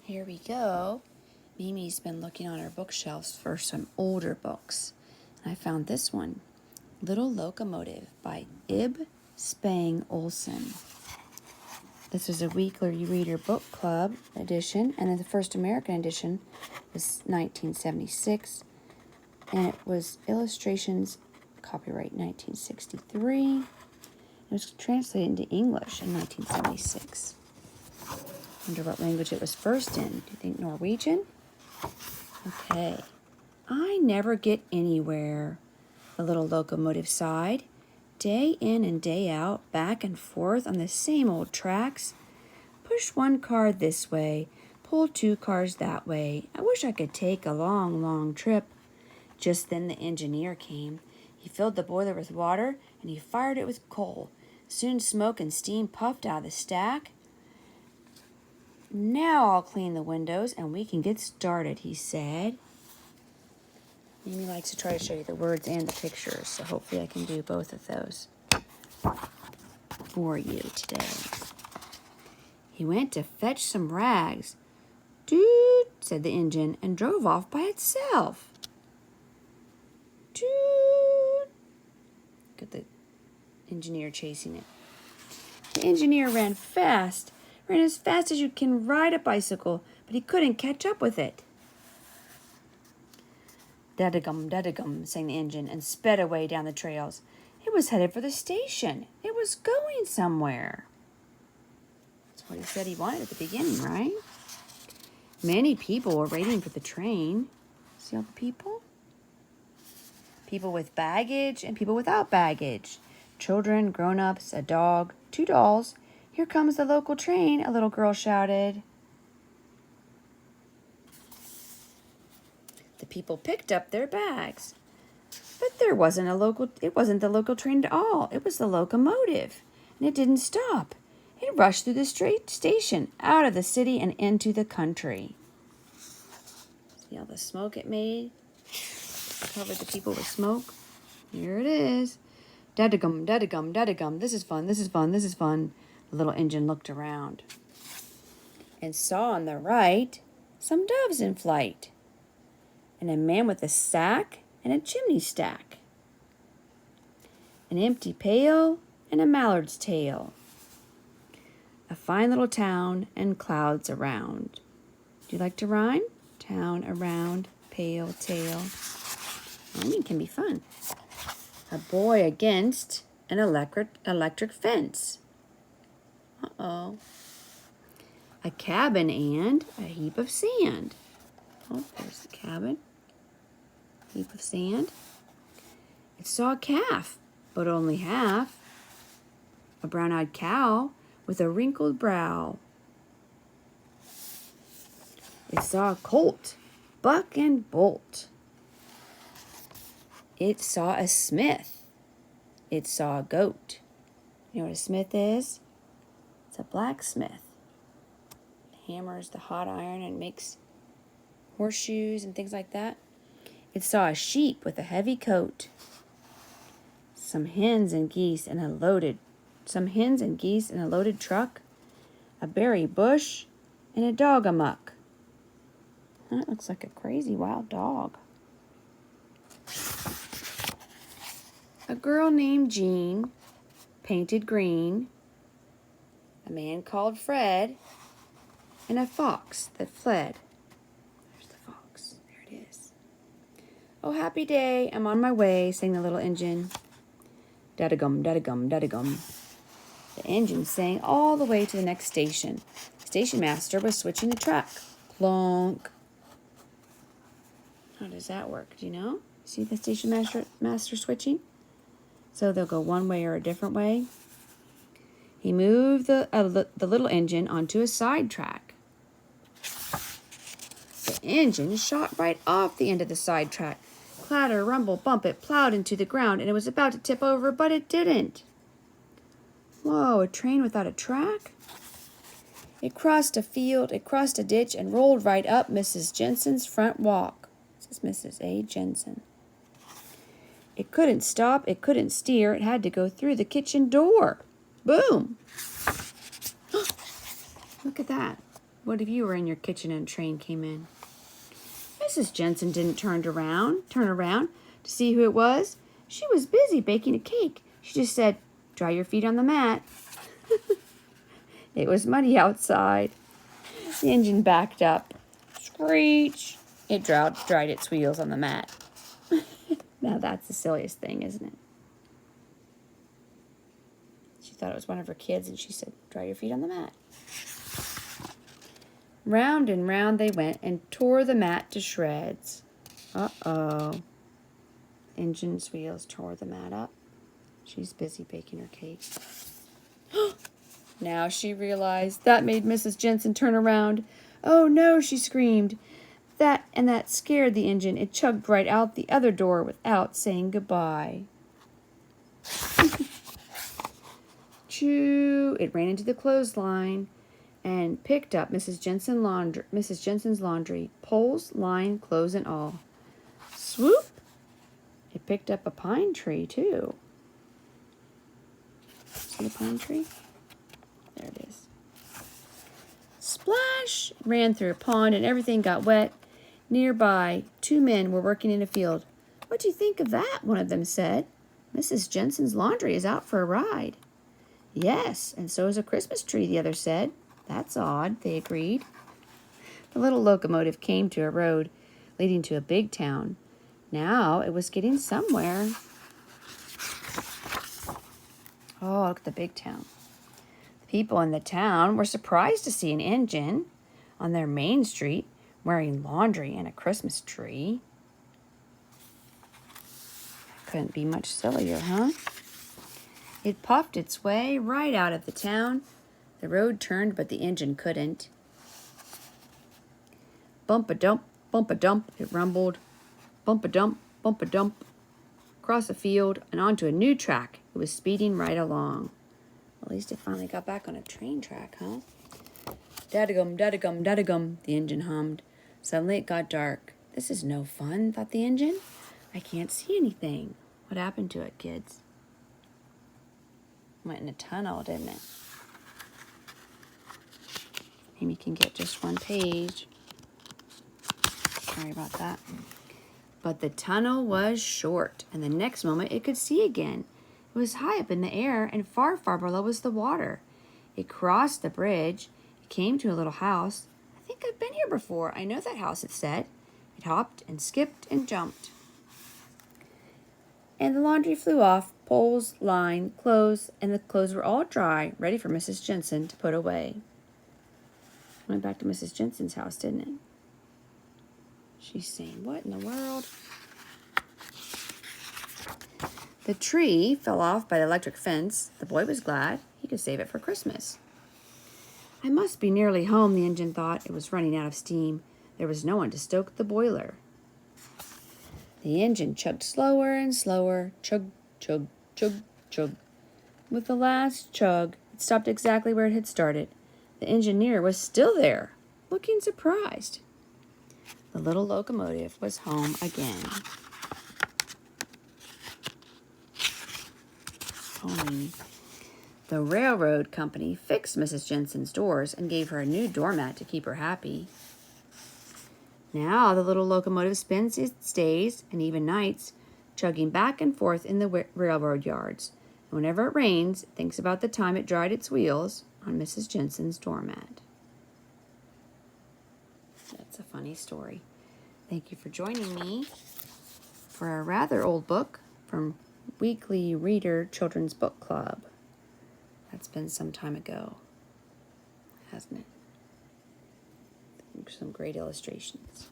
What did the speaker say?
Here we go. Mimi's been looking on her bookshelves for some older books. And I found this one, Little Locomotive by Spang Olsen. This was a weekly reader book club edition, and then the first American edition was 1976, and it was illustrations, copyright 1963. It was translated into English in 1976. Wonder what language it was first in. Do you think Norwegian? Okay. I never get anywhere. The little locomotive sighed. Day in and day out, back and forth on the same old tracks. Push one car this way, pull two cars that way. I wish I could take a long, long trip. Just then the engineer came. He filled the boiler with water, and he fired it with coal. Soon smoke and steam puffed out of the stack. Now I'll clean the windows and we can get started, he said. Mimi likes to try to show you the words and the pictures, so hopefully I can do both of those for you today. He went to fetch some rags. Toot, said the engine, and drove off by itself. Toot. Look at the engineer chasing it. The engineer ran as fast as you can ride a bicycle, but he couldn't catch up with it. Dadagum, sang the engine, and sped away down the trails. It was headed for the station. It was going somewhere. That's what he said he wanted at the beginning, right? Many people were waiting for the train. See all the people? People with baggage and people without baggage. Children, grown-ups, a dog, 2 dolls. Here comes the local train, a little girl shouted. The people picked up their bags. But it wasn't the local train at all. It was the locomotive. And it didn't stop. It rushed through the straight station, out of the city and into the country. See all the smoke it made? Covered the people with smoke. Here it is. Dadagum, dadagum, dadagum. This is fun, this is fun, this is fun. The little engine looked around and saw on the right some doves in flight, and a man with a sack and a chimney stack, an empty pail and a mallard's tail, a fine little town and clouds around. Do you like to rhyme? Town around, pail, tail. Rhyming can be fun. A boy against an electric fence. Uh-oh. A cabin and a heap of sand. Oh, there's the cabin. Heap of sand. It saw a calf, but only half. A brown-eyed cow with a wrinkled brow. It saw a colt, buck and bolt. It saw a smith. It saw a goat. You know what a smith is? It's a blacksmith. Hammers the hot iron and makes horseshoes and things like that. It saw a sheep with a heavy coat. Some hens and geese in a loaded truck. A berry bush and a dog amuck. That looks like a crazy wild dog. A girl named Jean, painted green. A man called Fred, and a fox that fled. There's the fox. There it is. Oh, happy day, I'm on my way, sang the little engine. Dadagum, dadagum, dadagum. The engine sang all the way to the next station. The station master was switching the track. Plonk. How does that work? Do you know? See the station master switching? So they'll go one way or a different way. He moved the little engine onto a side track. The engine shot right off the end of the side track. Clatter, rumble, bump, it plowed into the ground, and it was about to tip over, but it didn't. Whoa, a train without a track? It crossed a field, it crossed a ditch, and rolled right up Mrs. Jensen's front walk. This is Mrs. A. Jensen. It couldn't stop, it couldn't steer, it had to go through the kitchen door. Boom! Look at that. What if you were in your kitchen and a train came in? Mrs. Jensen didn't turn around to see who it was. She was busy baking a cake. She just said, "Dry your feet on the mat." It was muddy outside. The engine backed up. Screech! It dried its wheels on the mat. Now that's the silliest thing, isn't it? She thought it was one of her kids, and she said, "Dry your feet on the mat." Round and round they went and tore the mat to shreds. Uh-oh. Engine's wheels tore the mat up. She's busy baking her cake. Now she realized that made Mrs. Jensen turn around. "Oh no," she screamed. That scared the engine. It chugged right out the other door without saying goodbye. Choo! It ran into the clothesline and picked up Mrs. Jensen's laundry, poles, line, clothes, and all. Swoop! It picked up a pine tree, too. See the pine tree? There it is. Splash! It ran through a pond and everything got wet. Nearby, 2 men were working in a field. "What do you think of that?" one of them said. "Mrs. Jensen's laundry is out for a ride." "Yes, and so is a Christmas tree," the other said. "That's odd," they agreed. The little locomotive came to a road leading to a big town. Now it was getting somewhere. Oh, look at the big town. The people in the town were surprised to see an engine on their main street wearing laundry and a Christmas tree. Couldn't be much sillier, huh? It puffed its way right out of the town. The road turned, but the engine couldn't. Bump-a-dump, bump-a-dump, it rumbled. Bump-a-dump, bump-a-dump. Across a field and onto a new track. It was speeding right along. At least it finally got back on a train track, huh? "Dadagum, dadagum, dadagum," the engine hummed. Suddenly it got dark. "This is no fun," thought the engine. "I can't see anything." What happened to it, kids? Went in a tunnel, didn't it? Maybe you can get just one page. Sorry about that. But the tunnel was short, and the next moment it could see again. It was high up in the air, and far, far below was the water. It crossed the bridge. It came to a little house. "I think I've been here before. I know that house," it said. It hopped and skipped and jumped. And the laundry flew off, poles, line, clothes, and the clothes were all dry, ready for Mrs. Jensen to put away. Went back to Mrs. Jensen's house, didn't it? She's saying, "What in the world?" The tree fell off by the electric fence. The boy was glad. He could save it for Christmas. "I must be nearly home," the engine thought. It was running out of steam. There was no one to stoke the boiler. The engine chugged slower and slower. Chug, chug, chug, chug. With the last chug, it stopped exactly where it had started. The engineer was still there, looking surprised. The little locomotive was home again. Home. The railroad company fixed Mrs. Jensen's doors and gave her a new doormat to keep her happy. Now the little locomotive spends its days and even nights chugging back and forth in the railroad yards. And whenever it rains, it thinks about the time it dried its wheels on Mrs. Jensen's doormat. That's a funny story. Thank you for joining me for a rather old book from Weekly Reader Children's Book Club. That's been some time ago, hasn't it? Some great illustrations.